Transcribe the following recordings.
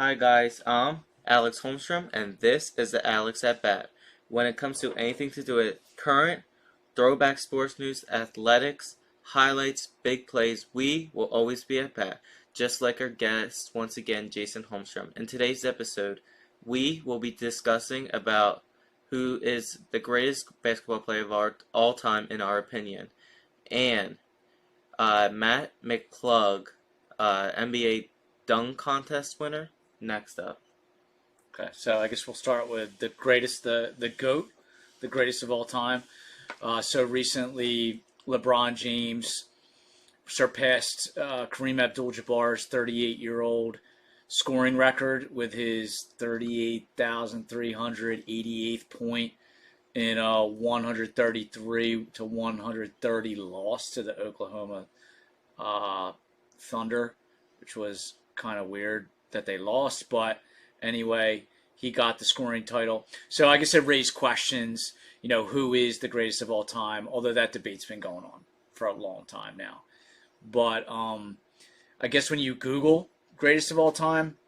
Hi guys, I'm Alex Holmstrom, and this is the Alex at Bat. When it comes to anything to do with current, throwback sports news, athletics, highlights, big plays, we will always be at bat, just like our guest, once again, Jason Holmstrom. In today's episode, we will be discussing about who is the greatest basketball player of all time, in our opinion, and Matt McClung, NBA dunk contest winner. Next up. Okay, so I guess we'll start with the greatest, the GOAT, the greatest of all time. So recently, LeBron James surpassed Kareem Abdul-Jabbar's 38-year-old scoring record with his 38,388th point in a 133 to 130 loss to the Oklahoma Thunder, which was kind of weird that they lost, but anyway, he got the scoring title. So I guess it raised questions, who is the greatest of all time, although that debate's been going on for a long time now. But I guess when you Google greatest of all time,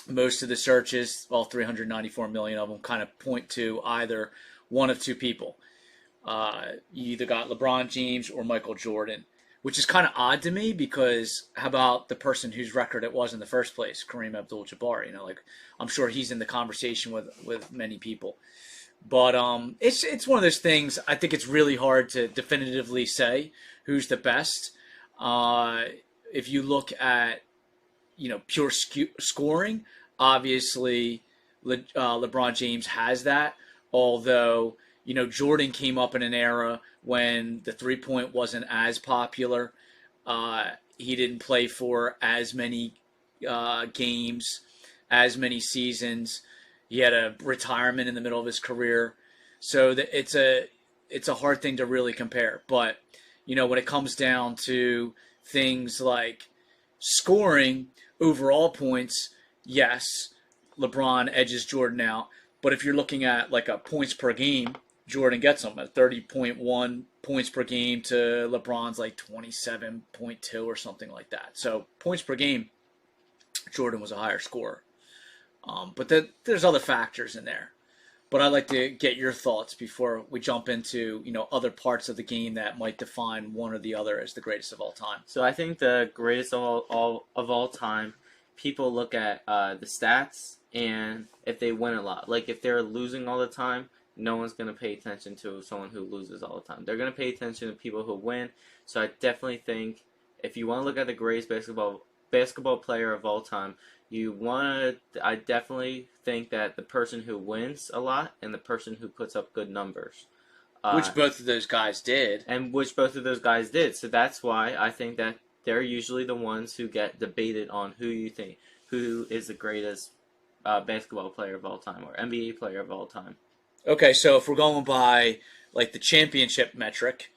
most of the searches, all 394 million of them, kind of point to either one of two people. You either got LeBron James or Michael Jordan, which is kind of odd to me because how about the person whose record it was in the first place, Kareem Abdul-Jabbar? I'm sure he's in the conversation with many people. But it's one of those things. I think it's really hard to definitively say who's the best. If you look at pure scoring, obviously LeBron James has that. Although Jordan came up in an era when the three-point wasn't as popular. He didn't play for as many games, as many seasons. He had a retirement in the middle of his career. So it's a hard thing to really compare. But, when it comes down to things like scoring, overall points, yes, LeBron edges Jordan out. But if you're looking at like a points per game, Jordan gets them at 30.1 points per game to LeBron's like 27.2 or something like that. So points per game, Jordan was a higher scorer. But there's other factors in there. But I'd like to get your thoughts before we jump into other parts of the game that might define one or the other as the greatest of all time. So I think the greatest of all time, people look at the stats and if they win a lot. Like if they're losing all the time, no one's going to pay attention to someone who loses all the time. They're going to pay attention to people who win. So I definitely think if you want to look at the greatest basketball player of all time, I definitely think that the person who wins a lot and the person who puts up good numbers. Which both of those guys did. So that's why I think that they're usually the ones who get debated on who is the greatest basketball player of all time or NBA player of all time. Okay, so if we're going by like the championship metric,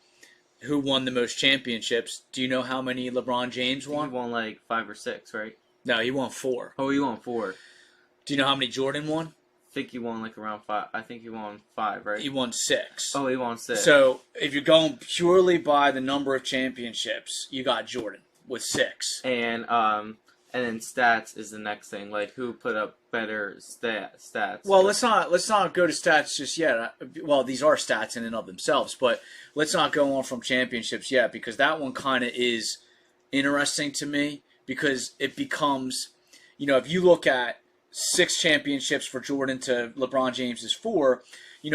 who won the most championships? Do you know how many LeBron James won? He won like 5 or 6, right? No, he won 4. Oh, he won 4. Do you know how many Jordan won? I think he won like around 5. I think he won 5, right? He won 6. Oh, he won 6. So if you're going purely by the number of championships, you got Jordan with 6. And then stats is the next thing. Like who put up better stats? Well, let's not go to stats just yet. Well, these are stats in and of themselves, but let's not go on from championships yet because that one kind of is interesting to me because it becomes, if you look at 6 championships for Jordan to LeBron James's 4,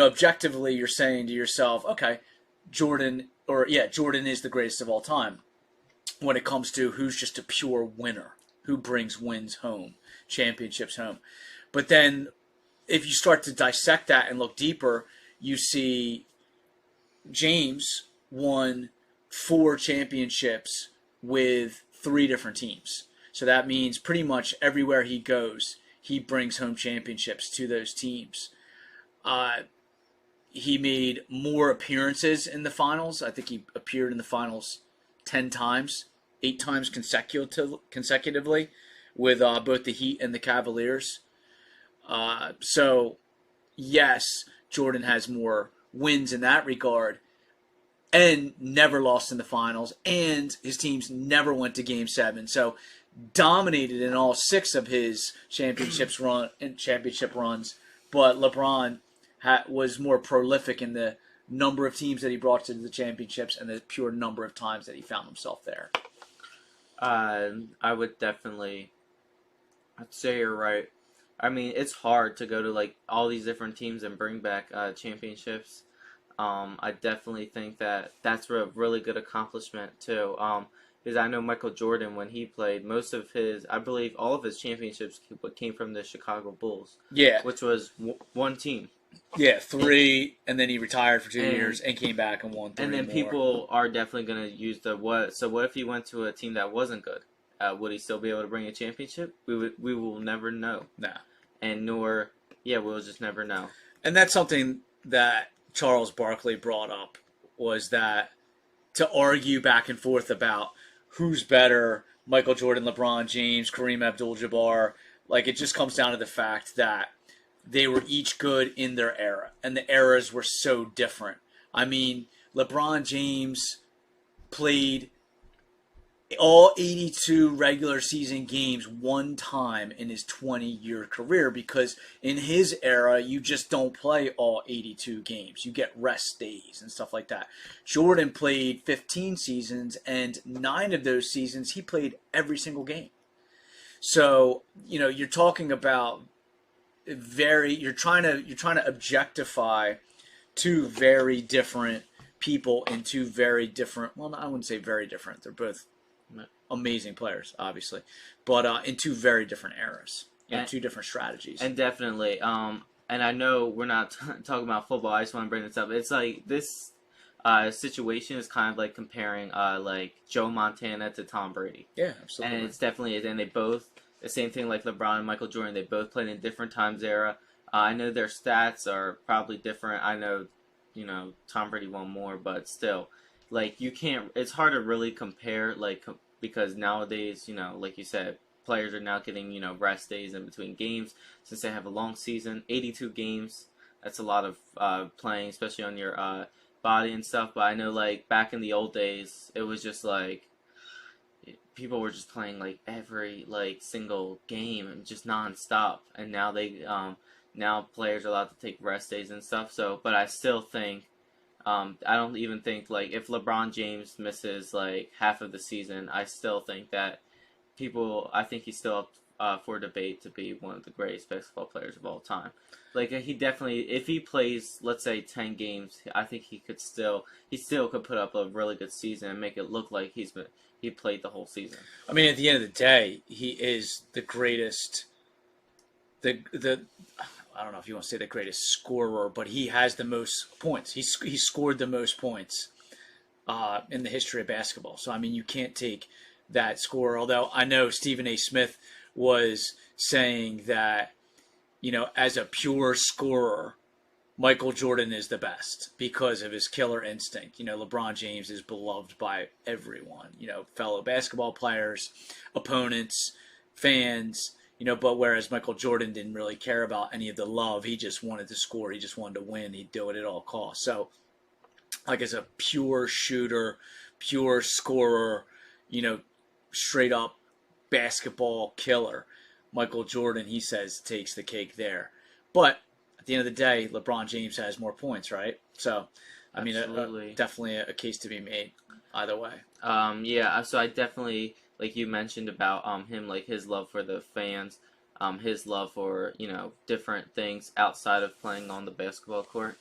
objectively you're saying to yourself, okay, Jordan is the greatest of all time when it comes to who's just a pure winner. Who brings wins home, championships home. But then if you start to dissect that and look deeper, you see James won 4 championships with 3 different teams. So that means pretty much everywhere he goes, he brings home championships to those teams. He made more appearances in the finals. I think he appeared in the finals 10 times. 8 times consecutively with both the Heat and the Cavaliers. So, yes, Jordan has more wins in that regard and never lost in the finals, and his teams never went to Game 7. So dominated in all 6 of his championship runs, but LeBron was more prolific in the number of teams that he brought to the championships and the pure number of times that he found himself there. I would definitely. I'd say you're right. I mean, it's hard to go to like all these different teams and bring back championships. I definitely think that that's a really good accomplishment too. Because I know Michael Jordan, when he played, most of his, I believe, all of his championships came from the Chicago Bulls. Yeah, which was one team. Yeah, 3, and then he retired for 2 years and came back and won 3 And then more. people are definitely going to use the what. So what if he went to a team that wasn't good? Would he still be able to bring a championship? We will never know. Nah. And we'll just never know. And that's something that Charles Barkley brought up, was that to argue back and forth about who's better, Michael Jordan, LeBron James, Kareem Abdul-Jabbar, like it just comes down to the fact that they were each good in their era, and the eras were so different. I mean, LeBron James played all 82 regular season games one time in his 20-year career, because in his era, you just don't play all 82 games. You get rest days and stuff like that. Jordan played 15 seasons, and 9 of those seasons, he played every single game. So, you're talking about you're trying to objectify 2 very different people in 2 very different, well, I wouldn't say very different. They're both amazing players, obviously, but in 2 very different eras and 2 different strategies. And definitely, and I know we're not talking about football. I just want to bring this up. It's like this situation is kind of like comparing like Joe Montana to Tom Brady. Yeah, absolutely. And it's definitely, and they both, the same thing like LeBron and Michael Jordan, they both played in different times era. I know their stats are probably different. I know, Tom Brady won more, but still, like you can't. It's hard to really compare, like because nowadays, like you said, players are now getting rest days in between games since they have a long season, 82 games. That's a lot of playing, especially on your body and stuff. But I know like back in the old days, it was just like people were just playing like every like single game and just nonstop. And now now players are allowed to take rest days and stuff. So, but I still think I don't even think like if LeBron James misses like half of the season, I still think that I think he's still up for debate to be one of the greatest basketball players of all time. Like he definitely, if he plays, let's say 10 games, I think he still could put up a really good season and make it look like he played the whole season. I mean, at the end of the day, he is the greatest. I don't know if you want to say the greatest scorer, but he has the most points. He scored the most points in the history of basketball. So I mean, you can't take that score. Although I know Stephen A. Smith was saying that, as a pure scorer, Michael Jordan is the best because of his killer instinct. LeBron James is beloved by everyone, fellow basketball players, opponents, fans, but whereas Michael Jordan didn't really care about any of the love, he just wanted to score, he just wanted to win, he'd do it at all costs. So, like as a pure shooter, pure scorer, straight up basketball killer, Michael Jordan, he says, takes the cake there. But at the end of the day, LeBron James has more points, right? So, I mean, definitely a case to be made either way. Yeah, so I definitely, like you mentioned about him, like his love for the fans, his love for, different things outside of playing on the basketball court.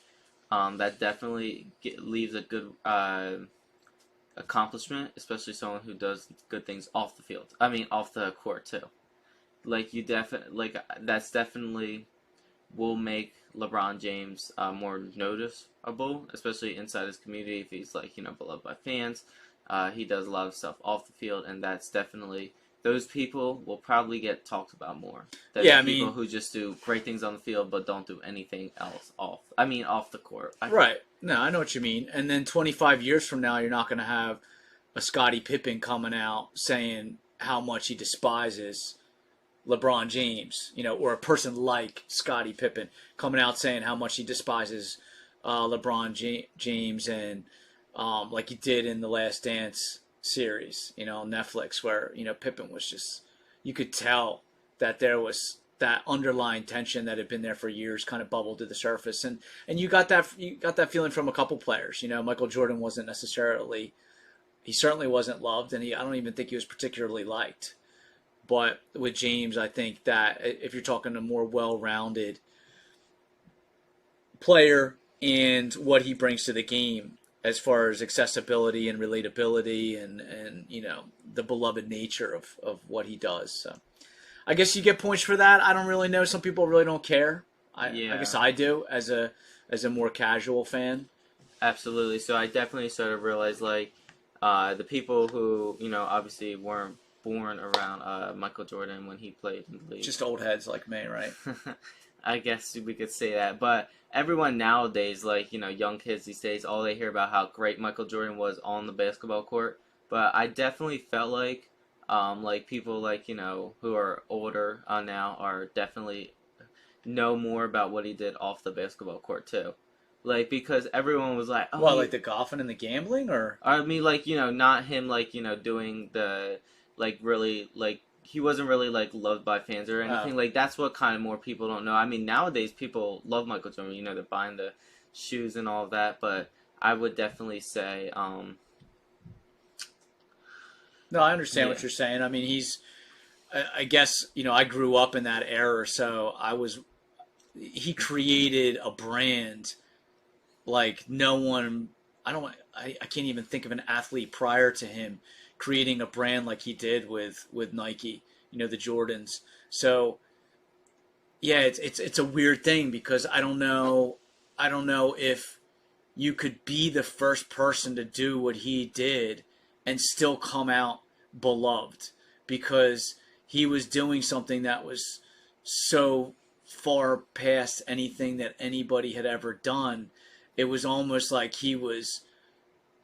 That definitely leaves a good accomplishment, especially someone who does good things off the field. I mean, off the court too. Like that's definitely will make LeBron James more noticeable, especially inside his community if he's beloved by fans. He does a lot of stuff off the field, and that's definitely, those people will probably get talked about more than people who just do great things on the field but don't do anything else off the court. Right. No, I know what you mean. And then 25 years from now, you're not going to have a Scottie Pippen coming out saying how much he despises LeBron James, or a person like Scottie Pippen coming out saying how much he despises LeBron James, and like he did in The Last Dance, series, on Netflix, where Pippen was just, you could tell that there was that underlying tension that had been there for years kind of bubbled to the surface, and you got that feeling from a couple players. Michael Jordan wasn't necessarily, he certainly wasn't loved, and I don't even think he was particularly liked. But with James, I think that if you're talking a more well-rounded player and what he brings to the game as far as accessibility and relatability and the beloved nature of what he does. So I guess you get points for that. I don't really know. Some people really don't care. I guess I do as a more casual fan. Absolutely. So I definitely sort of realized the people who obviously weren't born around Michael Jordan when he played in the league. Just old heads like me, right? I guess we could say that. But everyone nowadays, young kids these days, all they hear about how great Michael Jordan was on the basketball court. But I definitely felt like people who are older now are definitely know more about what he did off the basketball court too. Because everyone was like, oh, well, like the golfing and the gambling, or I mean, not him, doing the really he wasn't really loved by fans or anything. Oh. That's what kind of more people don't know. I mean, nowadays people love Michael Jordan. They're buying the shoes and all of that. But I would definitely say, no, I understand what you're saying. I mean, I guess I grew up in that era, so he created a brand like no one. I can't even think of an athlete prior to him creating a brand like he did with Nike, the Jordans. So yeah, it's a weird thing because I don't know if you could be the first person to do what he did and still come out beloved, because he was doing something that was so far past anything that anybody had ever done. It was almost like he was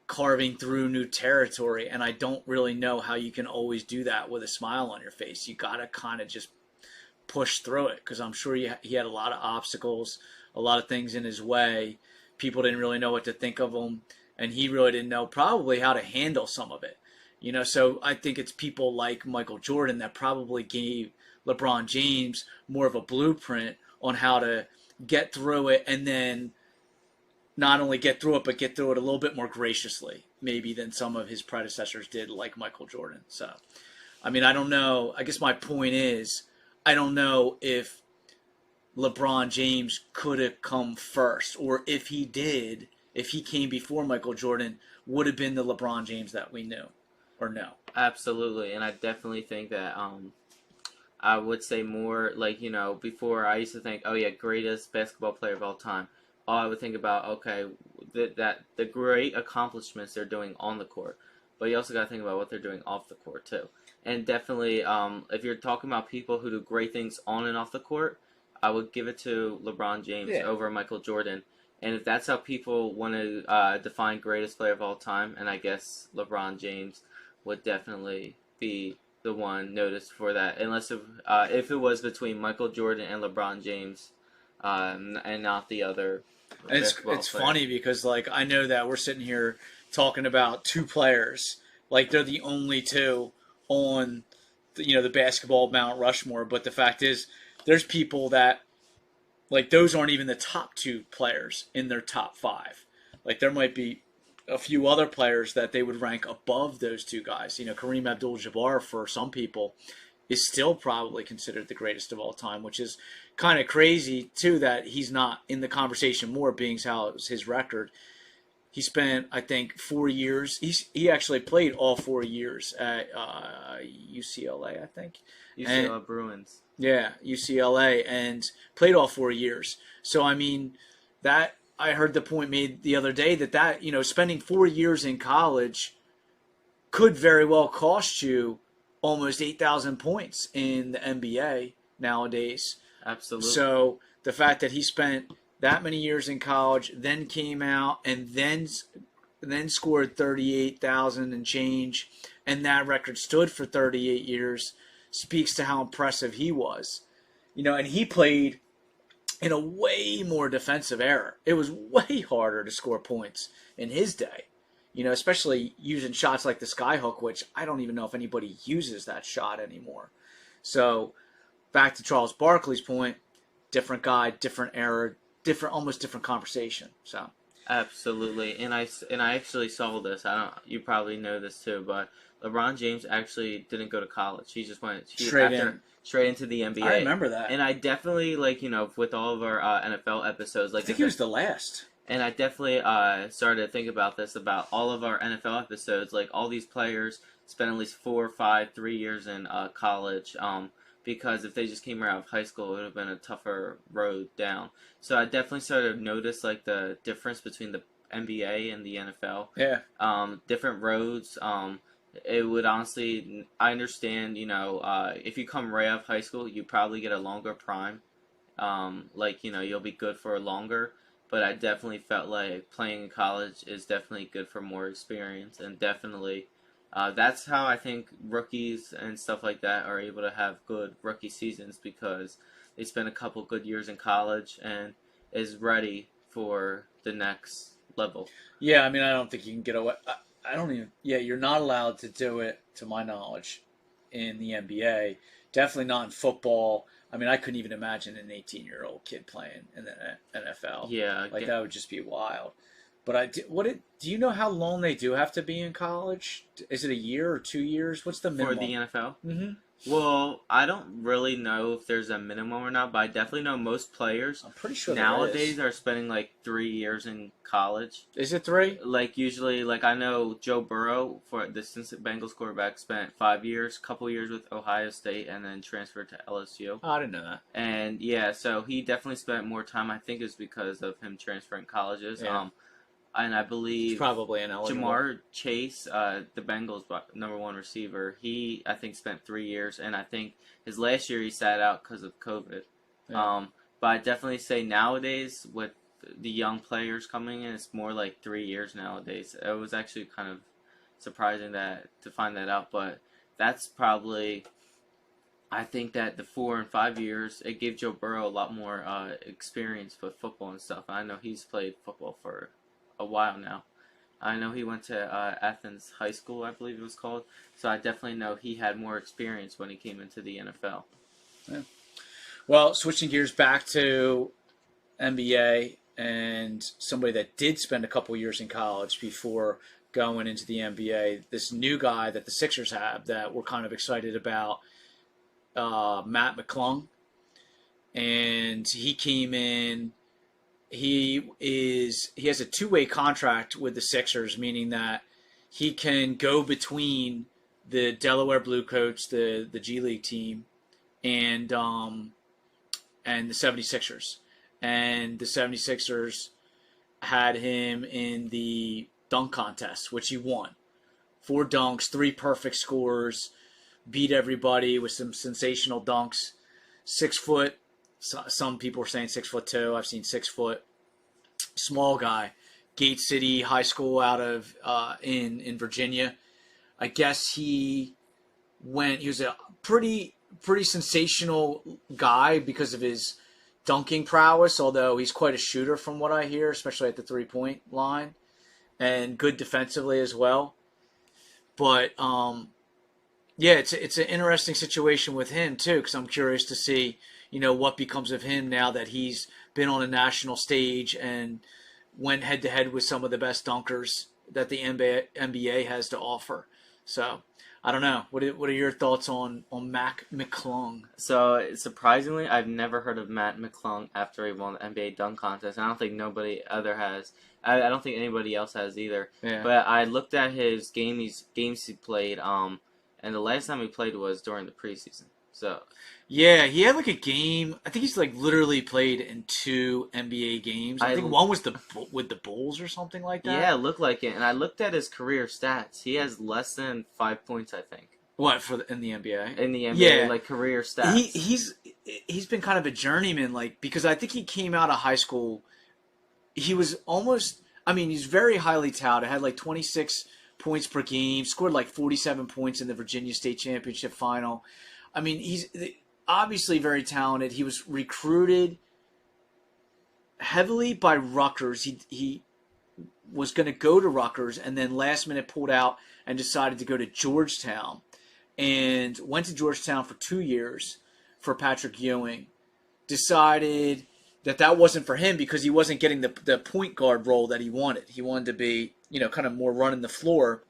carving through new territory, and I don't really know how you can always do that with a smile on your face. You got to kind of just push through it, because I'm sure he had a lot of obstacles, a lot of things in his way. People didn't really know what to think of him, and he really didn't know probably how to handle some of it. So I think it's people like Michael Jordan that probably gave LeBron James more of a blueprint on how to get through it, and then not only get through it, but get through it a little bit more graciously, maybe, than some of his predecessors did, like Michael Jordan. So, I mean, I don't know. I guess my point is, I don't know if LeBron James could have come first, or if he did, if he came before Michael Jordan, would have been the LeBron James that we knew, or no. Absolutely, and I definitely think that I would say more before I used to think, oh yeah, greatest basketball player of all time. All I would think about, okay, that the great accomplishments they're doing on the court, but you also got to think about what they're doing off the court too. And definitely, if you're talking about people who do great things on and off the court, I would give it to LeBron James over Michael Jordan. And if that's how people want to define greatest player of all time, and I guess LeBron James would definitely be the one noticed for that, unless if it was between Michael Jordan and LeBron James, and not the other. And it's funny because I know that we're sitting here talking about two players, they're the only two on the basketball Mount Rushmore, but the fact is there's people that those aren't even the top two players in their top five. There might be a few other players that they would rank above those two guys. Kareem Abdul-Jabbar, for some people, is still probably considered the greatest of all time, which is kind of crazy, too, that he's not in the conversation more, being how it was his record. He spent, I think, 4 years. He actually played all 4 years at UCLA, I think. UCLA Bruins. Yeah, UCLA, and played all 4 years. So, I mean, that I heard the point made the other day that spending 4 years in college could very well cost you almost 8,000 points in the NBA nowadays. Absolutely. So the fact that he spent that many years in college, then came out and then scored 38,000 and change, and that record stood for 38 years, speaks to how impressive he was. And he played in a way more defensive era. It was way harder to score points in his day. especially using shots like the skyhook, which I don't even know if anybody uses that shot anymore. So back to Charles Barkley's point, different guy, different era, almost different conversation. So Absolutely, and I actually saw this. I don't. You probably know this too, but LeBron James actually didn't go to college. He just went straight into the NBA. I remember that, and I definitely with all of our NFL episodes, I think he was the last. And I definitely started to think about this about all of our NFL episodes. Like all these players spent at least 4, 5, 3 years in college. Because if they just came right out of high school, it would have been a tougher road down. So I definitely started to notice like the difference between the NBA and the NFL. Yeah. Different roads. It would honestly, I understand. If you come right out of high school, you probably get a longer prime. You'll be good for longer. But I definitely felt like playing in college is definitely good for more experience, and definitely. That's how I think rookies and stuff like that are able to have good rookie seasons, because they spend a couple good years in college and is ready for the next level. Yeah, I mean, I don't think you can get away. I don't even. Yeah, you're not allowed to do it, to my knowledge, in the NBA. Definitely not in football. I mean, I couldn't even imagine an 18-year-old kid playing in the NFL. Yeah, that would just be wild. But do you know how long they do have to be in college? Is it a year or 2 years? What's the minimum for the NFL? Mm-hmm. Well, I don't really know if there's a minimum or not, but I definitely know most players I'm pretty sure nowadays are spending like 3 years in college. Is it 3? Like usually, like I know Joe Burrow, for the Cincinnati Bengals quarterback, spent 5 years, couple years with Ohio State, and then transferred to LSU. Oh, I didn't know that. And yeah, so he definitely spent more time. I think is because of him transferring colleges. Yeah. And I believe it's probably ineligible. Jamar Chase, the Bengals' #1 receiver, he I think spent 3 years, and I think his last year he sat out because of COVID. Yeah. But I definitely say nowadays with the young players coming in, it's more like 3 years nowadays. It was actually kind of surprising to find that out, but that's probably. I think that the 4 and 5 years, it gave Joe Burrow a lot more experience with football and stuff. I know he's played football for a while now. I know he went to Athens High School, I believe it was called. So I definitely know he had more experience when he came into the NFL. Yeah. Well, switching gears back to NBA and somebody that did spend a couple years in college before going into the NBA, this new guy that the Sixers have that we're kind of excited about, Matt McClung. And he came in. He has a 2-way contract with the Sixers, meaning that he can go between the Delaware Bluecoats, the G League team, and the 76ers. And the 76ers had him in the dunk contest, which he won. 4 dunks, 3 perfect scores, beat everybody with some sensational dunks. 6 foot. Some people are saying 6'2". I've seen 6 foot. Small guy, Gate City High School out of in Virginia. I guess he was a pretty sensational guy because of his dunking prowess. Although he's quite a shooter from what I hear, especially at the 3-point line, and good defensively as well. But yeah, it's an interesting situation with him too, because I'm curious to see what becomes of him now that he's been on a national stage and went head to head with some of the best dunkers that the NBA has to offer. So I don't know. What are your thoughts on Mac McClung? So surprisingly, I've never heard of Matt McClung after he won the NBA dunk contest. And I don't think nobody other has. I don't think anybody else has either. Yeah. But I looked at his games he played. And the last time he played was during the preseason. So yeah, he had like a game. I think he's like literally played in 2 NBA games. I think one was with the Bulls or something like that. Yeah, it looked like it. And I looked at his career stats. He has less than 5 points, I think. What in the NBA? In the NBA, yeah. Like career stats. He's been kind of a journeyman, like, because I think he came out of high school. He was almost. I mean, he's very highly touted. Had like 26 points per game. Scored like 47 points in the Virginia State Championship final. I mean, he's obviously very talented. He was recruited heavily by Rutgers. He was going to go to Rutgers and then last minute pulled out and decided to go to Georgetown and went to Georgetown for 2 years for Patrick Ewing. Decided that wasn't for him because he wasn't getting the point guard role that he wanted. He wanted to be, kind of more running the floor,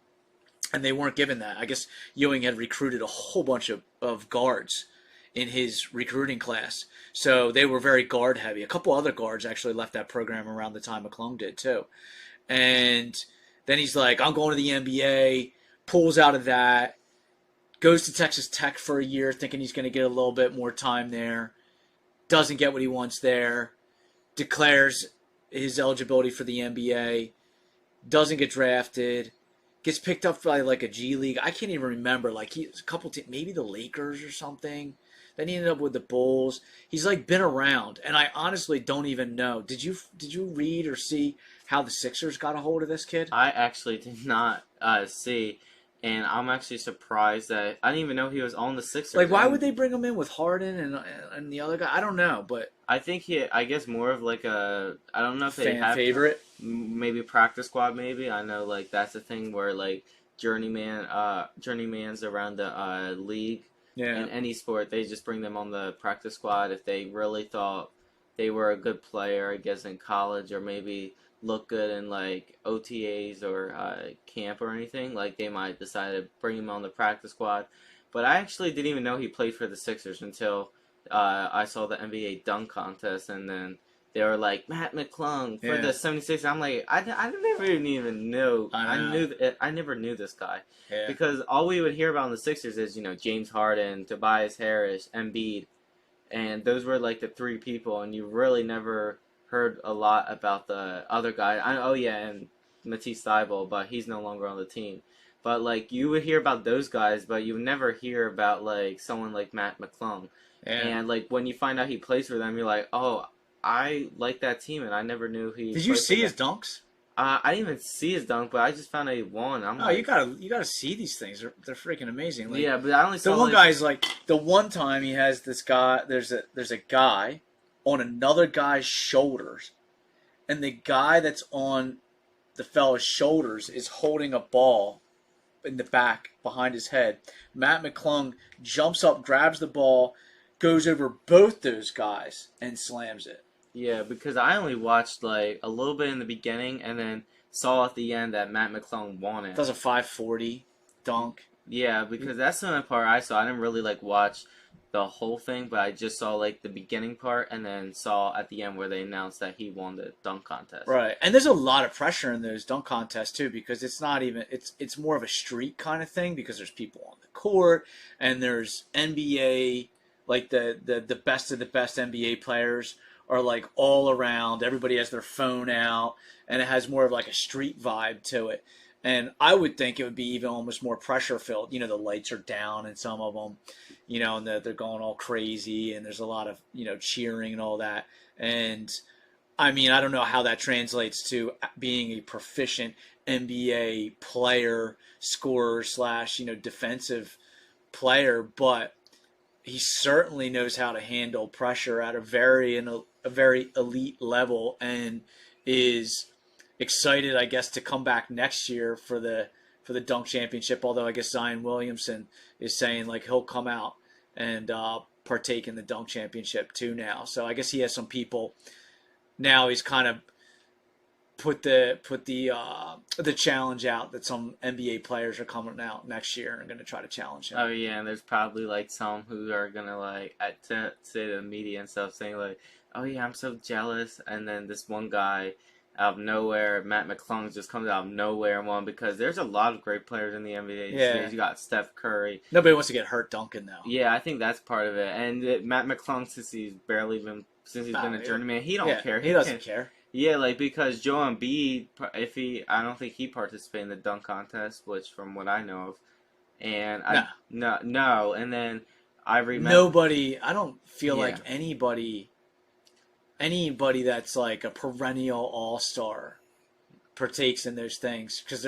and they weren't given that. I guess Ewing had recruited a whole bunch of guards in his recruiting class. So they were very guard heavy. A couple other guards actually left that program around the time McClung did too. And then he's like, I'm going to the NBA, pulls out of that, goes to Texas Tech for a year thinking he's going to get a little bit more time there, doesn't get what he wants there, declares his eligibility for the NBA, doesn't get drafted, gets picked up by like a G League. I can't even remember. Like he was a couple teams, maybe the Lakers or something. Then he ended up with the Bulls. He's like been around, and I honestly don't even know. Did you read or see how the Sixers got a hold of this kid? I actually did not see, and I'm actually surprised that I didn't even know he was on the Sixers. Like, why would they bring him in with Harden and the other guy? I don't know, but I think I guess more of like I don't know if they fan have favorite, maybe practice squad. Maybe I know like that's the thing where like journeyman's around the league. Yeah. In any sport, they just bring them on the practice squad if they really thought they were a good player, I guess, in college, or maybe look good in like OTAs or camp or anything. Like they might decide to bring him on the practice squad. But I actually didn't even know he played for the Sixers until I saw the NBA dunk contest, and then they were like Matt McClung for the 76ers. I'm like, I never even knew. I never knew this guy because all we would hear about in the Sixers is James Harden, Tobias Harris, Embiid, and those were like the three people, and you really never heard a lot about the other guy. And Matisse Thybulle, but he's no longer on the team. But like you would hear about those guys, but you would never hear about like someone like Matt McClung. Yeah. And like when you find out he plays for them, you're like, oh, I like that team, and I never knew he. Did you see his dunks? I didn't even see his dunk, but I just found out he won. You gotta see these things. They're freaking amazing. Like, yeah, but I only saw the one guy's like the one time he has this guy. There's a guy on another guy's shoulders, and the guy that's on the fella's shoulders is holding a ball in the back behind his head. Matt McClung jumps up, grabs the ball, goes over both those guys, and slams it. Yeah, because I only watched like a little bit in the beginning and then saw at the end that Matt McClung won it. That was a 540 dunk. Yeah, because that's the only part I saw. I didn't really like watch the whole thing, but I just saw like the beginning part and then saw at the end where they announced that he won the dunk contest. Right, and there's a lot of pressure in those dunk contests too because it's not even it's more of a streak kind of thing because there's people on the court and there's NBA, like the best of the best NBA players are like all around. Everybody has their phone out, and it has more of like a street vibe to it. And I would think it would be even almost more pressure filled. The lights are down in some of them, and they're going all crazy, and there's a lot of cheering and all that. And I mean, I don't know how that translates to being a proficient NBA player, scorer / defensive player, but he certainly knows how to handle pressure at a very elite level, and is excited, I guess, to come back next year for the dunk championship. Although I guess Zion Williamson is saying like he'll come out and partake in the dunk championship too now. So I guess he has some people now. He's kind of put the challenge out that some NBA players are coming out next year and going to try to challenge him. Oh yeah, and there's probably like some who are gonna like say to the media and stuff, saying like, "Oh yeah, I'm so jealous," and then this one guy out of nowhere, Matt McClung, just comes out of nowhere and won, because there's a lot of great players in the NBA. Yeah, you got Steph Curry. Nobody wants to get hurt dunking though. Yeah, I think that's part of it. And Matt McClung, since he's been a journeyman, he don't care. He doesn't care. Yeah, like because Joel Embiid, I don't think he participated in the dunk contest, which from what I know of, and no, and then I remember nobody. I don't feel like anybody that's like a perennial all-star partakes in those things, because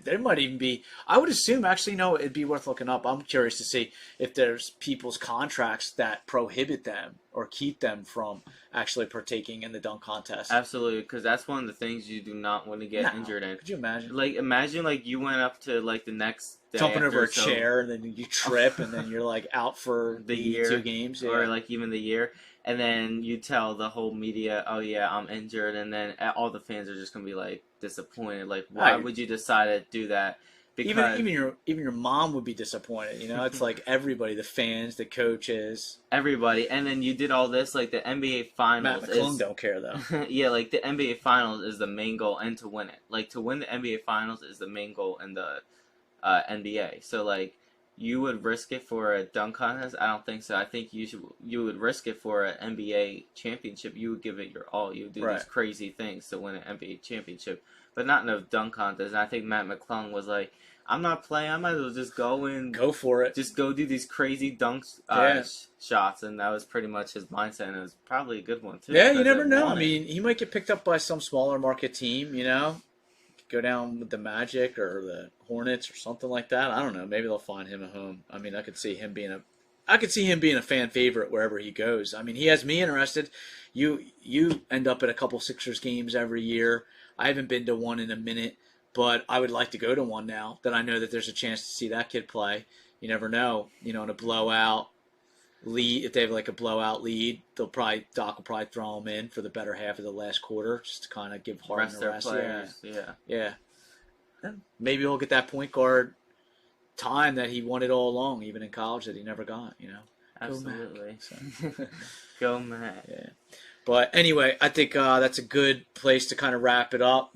there might even be. I would assume, actually, no, it'd be worth looking up. I'm curious to see if there's people's contracts that prohibit them or keep them from actually partaking in the dunk contest. Absolutely, because that's one of the things you do not want to get No. injured in. Could you imagine? Like, imagine like you went up to like the next day Jumping over a so, chair and then you trip and then you're like out for the year 2 games, yeah. or like even the year, and then you tell the whole media, "Oh yeah, I'm injured," and then all the fans are just gonna be like disappointed. Like, why would you decide to do that? Because even your mom would be disappointed. You know, it's like everybody, the fans, the coaches, everybody, and then you did all this. Like the NBA Finals, Matt McClung don't care though. Yeah, like the NBA Finals is the main goal, and to win it, like to win the NBA Finals is the main goal in the NBA. So like, you would risk it for a dunk contest? I don't think so. I think you would risk it for an NBA championship. You would give it your all. You would do these crazy things to win an NBA championship, but not in a dunk contest. And I think Matt McClung was like, I'm not playing. I might as well just go for it. Just go do these crazy dunks shots, and that was pretty much his mindset. And it was probably a good one too. Yeah, you never know. I mean, he might get picked up by some smaller market team. You know, go down with the Magic or the Hornets or something like that. I don't know. Maybe they'll find him a home. I mean, I could see him being a fan favorite wherever he goes. I mean, he has me interested. You end up at a couple Sixers games every year. I haven't been to one in a minute. But I would like to go to one now that I know that there's a chance to see that kid play. You never know. You know, in a blowout lead, if they have like a blowout lead, Doc will probably throw him in for the better half of the last quarter just to kind of give Harden a rest. Players. Yeah. And maybe he'll get that point guard time that he wanted all along, even in college, that he never got. You know. Absolutely. Go Mac. Go Mac. Yeah. But anyway, I think that's a good place to kind of wrap it up.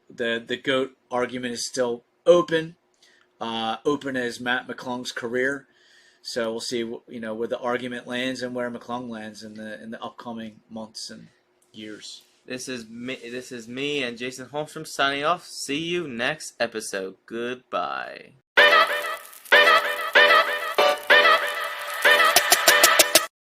The GOAT argument is still open as Matt McClung's career. So we'll see, where the argument lands and where McClung lands in the upcoming months and years. This is me and Jason Holmstrom signing off. See you next episode. Goodbye.